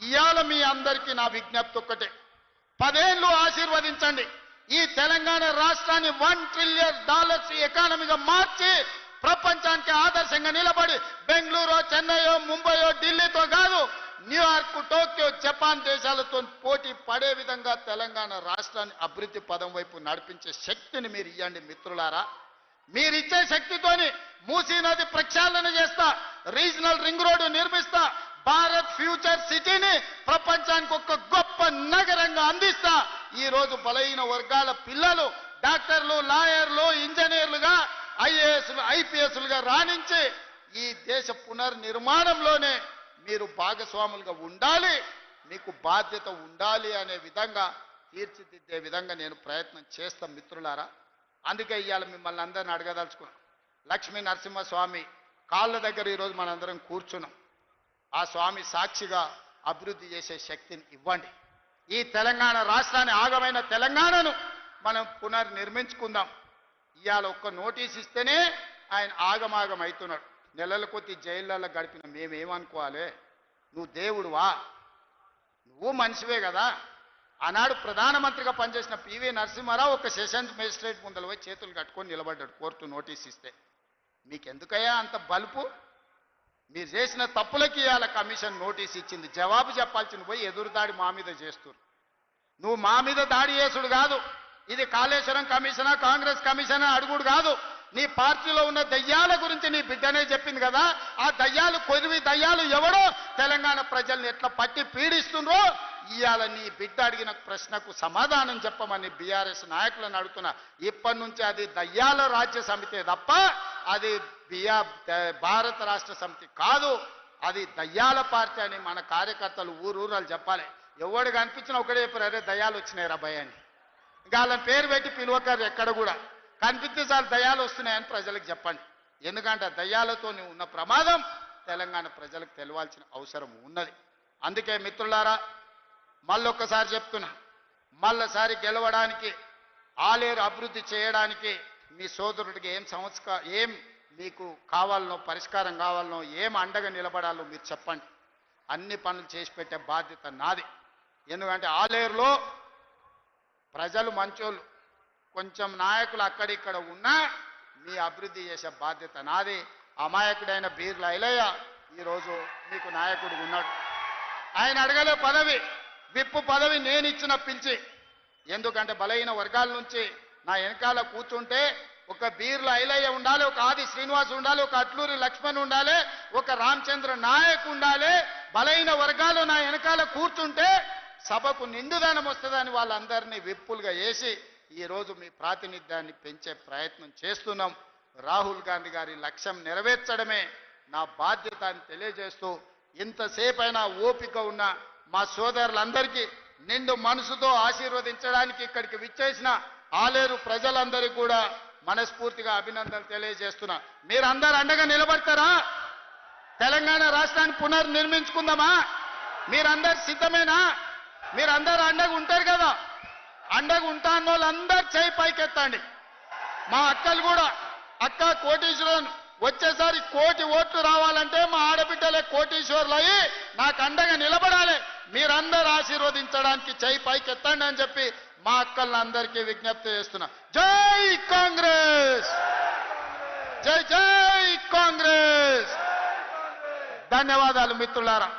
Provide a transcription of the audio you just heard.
ఇయాల మీ అందరికీ నా విజ్ఞప్తి ఒక్కటే, 10 ఏళ్ళు ఆశీర్వదించండి. ఈ తెలంగాణ రాష్ట్రాన్ని $1 ట్రిలియన్ ఎకానమీగా మార్చి ప్రపంచానికి ఆదర్శంగా నిలబడి బెంగళూరు, చెన్నైయో, ముంబైయో, ఢిల్లీతో కాదు, న్యూయార్క్, టోక్యో, జపాన్ దేశాలతో పోటీ పడే విధంగా తెలంగాణ రాష్ట్రాన్ని అభివృద్ధి పదం వైపు నడిపించే శక్తిని మీరు ఇవ్వండి మిత్రులారా. మీరిచ్చే శక్తితోని మూసీ నది ప్రక్షాళన చేస్తా, రీజనల్ రింగ్ రోడ్డు నిర్మిస్తా, భారత్ ఫ్యూచర్ సిటీని ప్రపంచానికి ఒక గొప్ప నగరంగా అందిస్తా. ఈ రోజు బలహీన వర్గాల పిల్లలు డాక్టర్లు, లాయర్లు, ఇంజనీర్లుగా, ఐఏఎస్లు, ఐపీఎస్లుగా రాణించి ఈ దేశ పునర్నిర్మాణంలోనే మీరు భాగస్వాములుగా ఉండాలి, మీకు బాధ్యత ఉండాలి అనే విధంగా తీర్చిదిద్దే విధంగా నేను ప్రయత్నం చేస్తాను మిత్రులారా. అందుకే ఇవాళ మిమ్మల్ని అందరిని అడగదలుచుకున్నాం. లక్ష్మీ నరసింహస్వామి కాళ్ళ దగ్గర ఈరోజు మనందరం కూర్చున్నాం. ఆ స్వామి సాక్షిగా అభివృద్ధి చేసే శక్తిని ఇవ్వండి. ఈ తెలంగాణ రాష్ట్రాన్ని, ఆగమైన తెలంగాణను మనం పునర్నిర్మించుకుందాం. ఇవాళ ఒక్క నోటీస్ ఇస్తేనే ఆయన ఆగమాగం అవుతున్నాడు. నెలల కొద్ది జైళ్ళల్లో గడిపిన మేమేమనుకోవాలి? నువ్వు దేవుడువా? నువ్వు మనిషివే కదా. ఆనాడు ప్రధానమంత్రిగా పనిచేసిన పివి నరసింహారావు ఒక సెషన్స్ మేజిస్ట్రేట్ ముందర పోయి చేతులు కట్టుకొని నిలబడ్డాడు కోర్టు నోటీస్ ఇస్తే. మీకెందుకయ్యా అంత బలుపు? మీరు చేసిన తప్పులకి ఇవాళ కమిషన్ నోటీస్ ఇచ్చింది. జవాబు చెప్పాల్సింది పోయి ఎదురుదాడి మా మీద చేస్తున్నారు. నువ్వు మా మీద దాడి చేసుడు కాదు, ఇది కాళేశ్వరం కమిషనా, కాంగ్రెస్ కమిషనా అడుగుడు కాదు. నీ పార్టీలో ఉన్న దయ్యాల గురించి నీ బిడ్డనే చెప్పింది కదా. ఆ దయ్యాలు, కొరివి దయ్యాలు ఎవడో తెలంగాణ ప్రజల్ని ఎట్లా పట్టి పీడిస్తుండ్రో ఇవాళ నీ బిడ్డ అడిగిన ప్రశ్నకు సమాధానం చెప్పమని బీఆర్ఎస్ నాయకులను అడుగుతున్నా. ఇప్పటి నుంచి అది దయ్యాల రాజ్య సమితే తప్ప అది భారత రాష్ట్ర సమితి కాదు, అది దయ్యాల పార్టీ అని మన కార్యకర్తలు ఊరూరాలు చెప్పాలి. ఎవడు కనిపించినా ఒకటే చెప్పారు, అరే దయ్యాలు వచ్చినాయి రా భయ అని. ఇంకా వాళ్ళని పేరు పెట్టి పిలువకారు, ఎక్కడ కూడా కనిపిస్తే చాలు దయ్యాలు వస్తున్నాయని ప్రజలకు చెప్పండి. ఎందుకంటే దయ్యాలతో ఉన్న ప్రమాదం తెలంగాణ ప్రజలకు తెలవాల్సిన అవసరం ఉన్నది. అందుకే మిత్రులారా, మళ్ళొక్కసారి చెప్తున్నా, మళ్ళసారి గెలవడానికి, ఆలేరు అభివృద్ధి చేయడానికి మీ సోదరుడికి ఏం మీకు కావాలనో, పరిష్కారం కావాలనో, ఏం అండగా నిలబడాలో మీరు చెప్పండి. అన్ని పనులు చేసి పెట్టే బాధ్యత నాది. ఎందుకంటే ఆలేరులో ప్రజలు మంచోళ్ళు, కొంచెం నాయకులు అక్కడిక్కడ ఉన్నా మీ అభివృద్ధి చేసే బాధ్యత నాది. అమాయకుడైన బీర్ల ఐలయ్య ఈరోజు మీకు నాయకుడు ఉన్నాడు. ఆయన అడగలే పదవి, విప్పు పదవి నేను ఇచ్చిన పిలిచి. ఎందుకంటే బలహీన వర్గాల నుంచి నా వెనకాల కూర్చుంటే ఒక బీర్ల ఐలయ్య ఉండాలి, ఒక ఆది శ్రీనివాస్ ఉండాలి, ఒక అట్లూరి లక్ష్మణ్ ఉండాలి, ఒక రామచంద్ర నాయక్ ఉండాలి. బలహీన వర్గాలు నా వెనకాల కూర్చుంటే సభకు నిండుదనం వస్తుందని వాళ్ళందరినీ విప్పులుగా వేసి ఈరోజు మీ ప్రాతినిధ్యాన్ని పెంచే ప్రయత్నం చేస్తున్నాం. రాహుల్ గాంధీ గారి లక్ష్యం నెరవేర్చడమే నా బాధ్యత అని తెలియజేస్తూ, ఇంతసేపైనా ఓపిక ఉన్న మా సోదరులందరికీ నిండు మనసుతో ఆశీర్వదించడానికి ఇక్కడికి విచ్చేసిన ఆలేరు ప్రజలందరికీ కూడా మనస్ఫూర్తిగా అభినందనలు తెలియజేస్తున్నా. మీరందరూ అండగా నిలబడతారా? తెలంగాణ రాష్ట్రాన్ని పునర్నిర్మించుకుందామా? మీరందరు సిద్ధమేనా? మీరందరూ అండగా ఉంటారు కదా. అండగా ఉంటా అన్న వాళ్ళందరూ చేయి పైకెత్తండి. మా అక్కలు కూడా, అక్క కోటీశ్వరులను వచ్చేసారి 1 కోటి ఓట్లు రావాలంటే మా ఆడబిడ్డలే కోటీశ్వర్లు అయ్యి నాకు అండగా నిలబడాలి. మీరందరూ ఆశీర్వదించడానికి చేయి పైకెత్తండి అని చెప్పి మా అక్కలందరికీ విజ్ఞప్తి చేస్తున్నా. జై కాంగ్రెస్, జై జై కాంగ్రెస్. ధన్యవాదాలు మిత్రులారా.